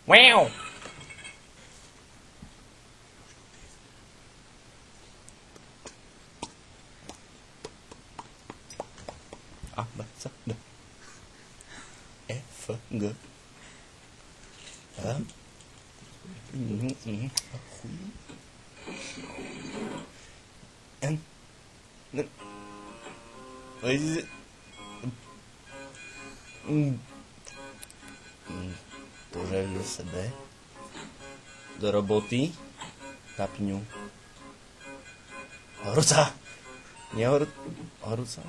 Wow. A, B, C, D, E, F, G, H, I, N, N, pořadil sebe do roboty, kapňu. Horúca! Horúca.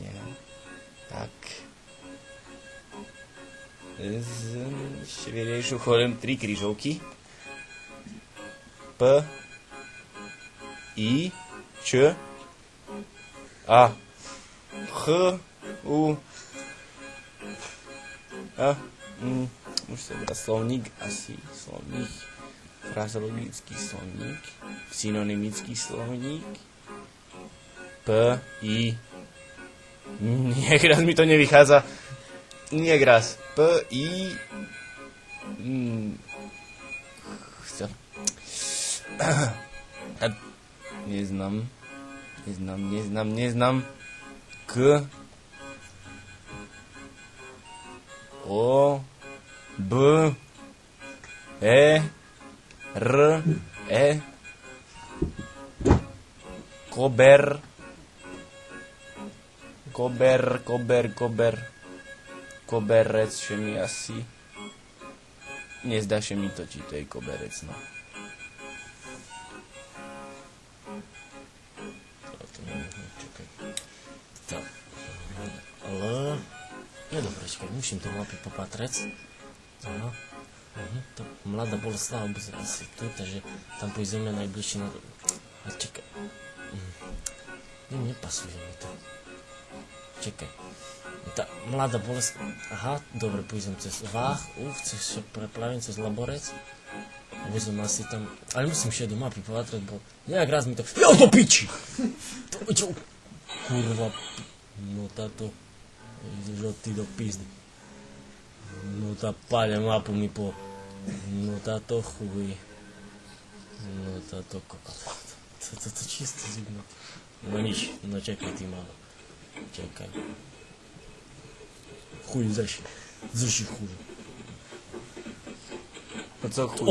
Nie. Tak. Ešte chodím 3 krížovky. P, I, Č, A, H, U, A, už sa dá slovník, asi slovník, frazeologický slovník, synonymický slovník, P, I, niekraz mi to nevychádza, niekraz, P, I, neznám, K, O, B, E, R, E, koberec še mi asi, nezdá še mi to, či to je koberec, no. Ale... Nie dobre, čekaj, musím to mapy popatrec. Áno. To Mladá Boleslava bude asi tu, takže tam pôjdeme najbližšie na... A čekaj. Nepasuje mi to. Čekaj. Tá Mladá Boleslava... Aha, dobre, pôjdem cez Váh, cez preplavím cez Laborec. A budem asi tam... Ale musím ešte do mapy popatrec, bo... Nejak raz mi to... Jo, to piči! Kurva... No táto... Ideš od ty do pizdy. No tá paľa mapu mi po... No táto chuj. No táto kokot. To čisto zimno. No nič, no čekaj ty malo. Čekaj. Chuj, zrši chuj. A co chuj?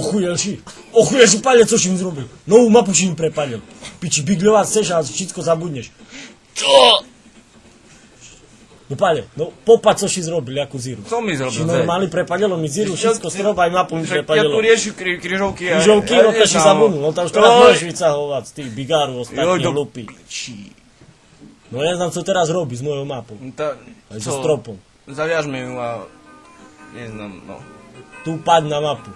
Ochujel si paľa, co si im zrobil. Novú mapu si im prepalil. Piči, bigľovať chceš a všetko zabudneš. Čo? No Páľo, no popad, co si zrobil, ako Ziru. Co mi zrobil? Si normálne prepalilo mi Ziru, všetko stroba aj mapu mi prepalilo. Ja tu riešim križovky. Križovky, no to si zabudnul, no tam už teraz môžeš vycahovať, ty bigáru ostatní hlupí. No ja znam, co teraz robí s mojou mapou. Aj so stropom. Zaviažme ju a... Neznám, no. Tu paď na mapu.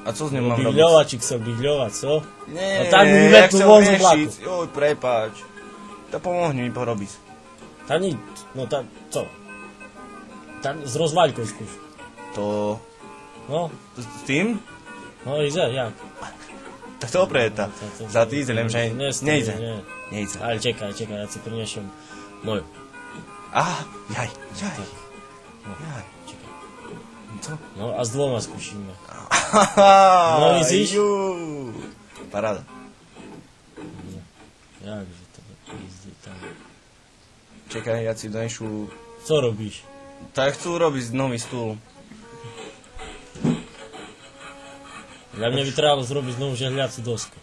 A co s ním mám robiť? Bygľovačík chcel bygľovať, co? Nie, no tak mi vyvetnú von z vlaku. Joj, prepáč. To pomohni mi porobiť. Tam nič, no tam, co? Tam s rozvaľkou skúš. To... No? S tým? No ide, jak? Tak dobre, za týzlem, že nejde. Nejde. Ale čekaj, ja si priniešem moju. Jaj. Čekaj. Co? No a s dvoma skúšime. No vidíš? Paráda. Jakže to pízdi tam. Čekaj, ja si donešu... Co robíš? Tak chcú robiť nový stôl. Dla mňa by trebalo zrobiť novú žehliacu dosku.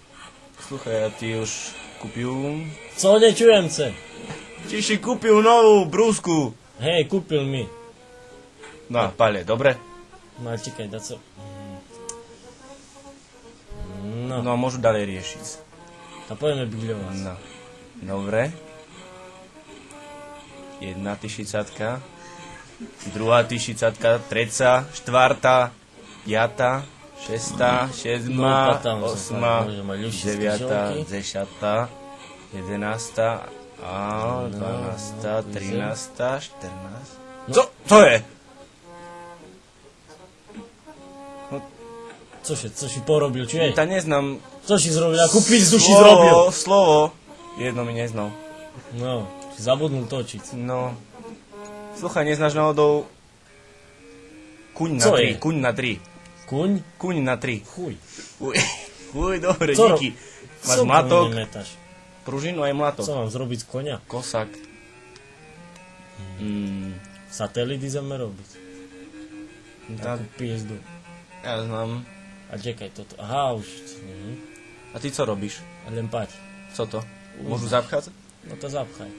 Sluchaj, ja ti už kúpil... Co nečujem se? Ti si kúpil novú brúsku. Hej, kúpil mi. No, Páľo, dobre? No, čekaj, dá co... No, môžu ďalej riešiť. A poďme bygľovať. No, dobre. Jedna tyšicatka, druhá tyšicatka, treća, štvrtá, piata, šestá, šedma, osma, deviata, dešatá, jedenáctá, dvanáctá, trináctá, štrnáctá. Co je? Co si porobil, či Ta neznám Co si zrobil, akú pizdu si zrobil? slovo. Jedno mi neznal. No, si zabudnul točiť. No. Sluchaj, neznáš náhodou... Kuň na Co 3, je? kuň na 3. Kuň? Kuň na 3. Chuj. Uj, dobre, Co díky. Máš Co mlatok, mi nemetáš? pružinu aj mlatok. Co mám zrobiť z konia? Kosak. Satelit ideme robiť. Tá- Takú pizdu. Ja znam. A čekaj, toto. Aha, už. A ty co robíš? Len pať. Co to? Môžu zapchádzať? No to zapchaj.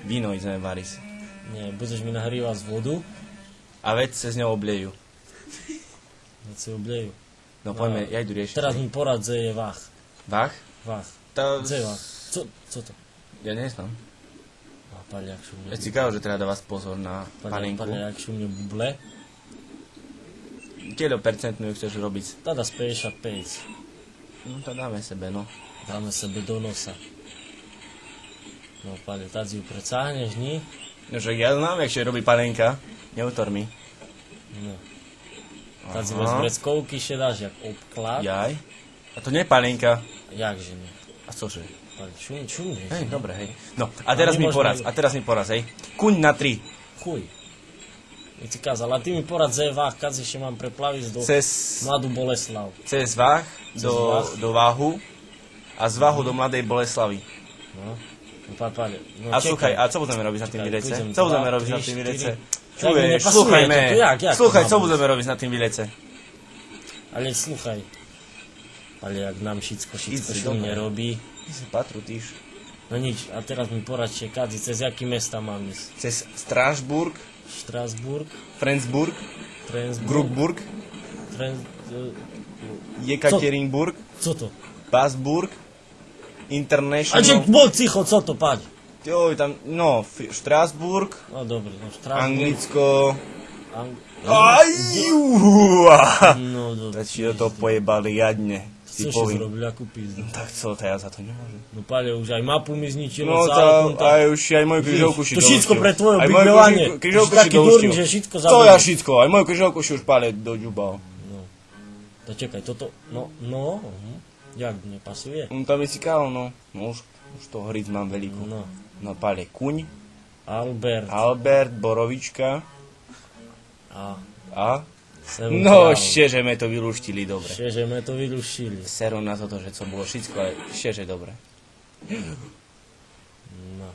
Víno ideme variť. Nie, budeš mi nahrívať z vodu, A veď sa z ňou obliejú. veď si oblejú. No poďme, ja idú riešiť. Teraz mi porad, že je vach. Vach? Vach. Tá... Že vach. Co to? Ja neznám. A paliak šumne. Ja si kážu, že treba dávať pozor na panenku. Paliak šumne buble. Kielo percentnú chceš robiť? Tada spejša pejc. No to dáme sebe, no. Dáme sebe do nosa. No pali, tady ju precáhneš, ní? No však ja znám, jak sa robí panenka. Neutor mi. No. Tady bez vreckovky še dáš jak obklad. Jaj. A to nie je panenka. Jakže nie? A cože? Pali, šumne. Hej, dobre, hej. No, a teraz mi nemôžeme- poraz, hej. Kuň na 3. Chuj. Ja ti kázal, a ty mi porad, že je vách, kad ešte mám preplaviť do Cez Mladú Boleslav. váh Váh. do váhu a z váhu do Mladej Boleslavy. No. No pali, no A čekaj. sluchaj, a co budeme robiť na tým Čekaj, výlece? pôjdem Co budeme 2, robiť na 3, tým 4. výlece? Tak mi Čuješ, nepasuje sluchaj to, me. jak Sluchaj, to co mám budeme robiť na tým výlece? Ale sluchaj. Ale jak nám všetko Ísť, šumne dobre. robí. Ty si patrutíš. No nič, a teraz mi porad čekať, cez jaký mesta mám ísť? Cez Strasburg, Štrasburg, Flensburg, Trensburg, Grubburg, Jekaterinburg, Co to? Basburg, A International. že bol cicho, co to, paď? Joj, tam, no, Strasburg, No dobre, no Štrasburg. Anglicko. Ang- Aj, No dobre. Tak si do toho pojebali jadne. Si Co si poviem. zrobil, akú pizdu? Tak co, to ja za to nemôžem. No pále, už aj mapu mi zničilo, No celú tá, aj už aj moju križovku si To všetko dolustil. pre tvoje Aj moju obydľovanie. križovku Si si taký dolustil. durný, že všetko Co zabudol. ja všetko? Aj moju križovku si už pále doďubal. No. To čekaj, toto, no, jak nepasuje? Tam je si kálo, no. No už toho hryc mám veľkú. No. No pále kuň, Albert Albert, Borovička a a... Seven No, Kráľov. šteže me to vyluštili dobre. Že sme to vylušili. Sero na to, že co bolo všetko, ale šteže dobre. No,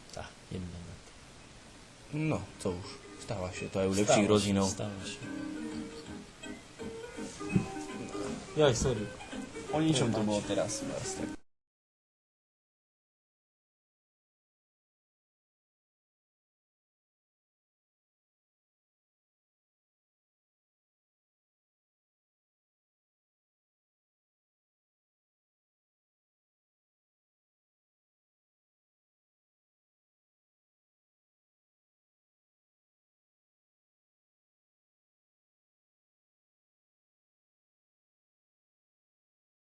tak, jedno na to. No, co už. Stáva sa to aj u lepších rodinov. Stávaš. Jaj, sorry. O ničom to bolo teraz.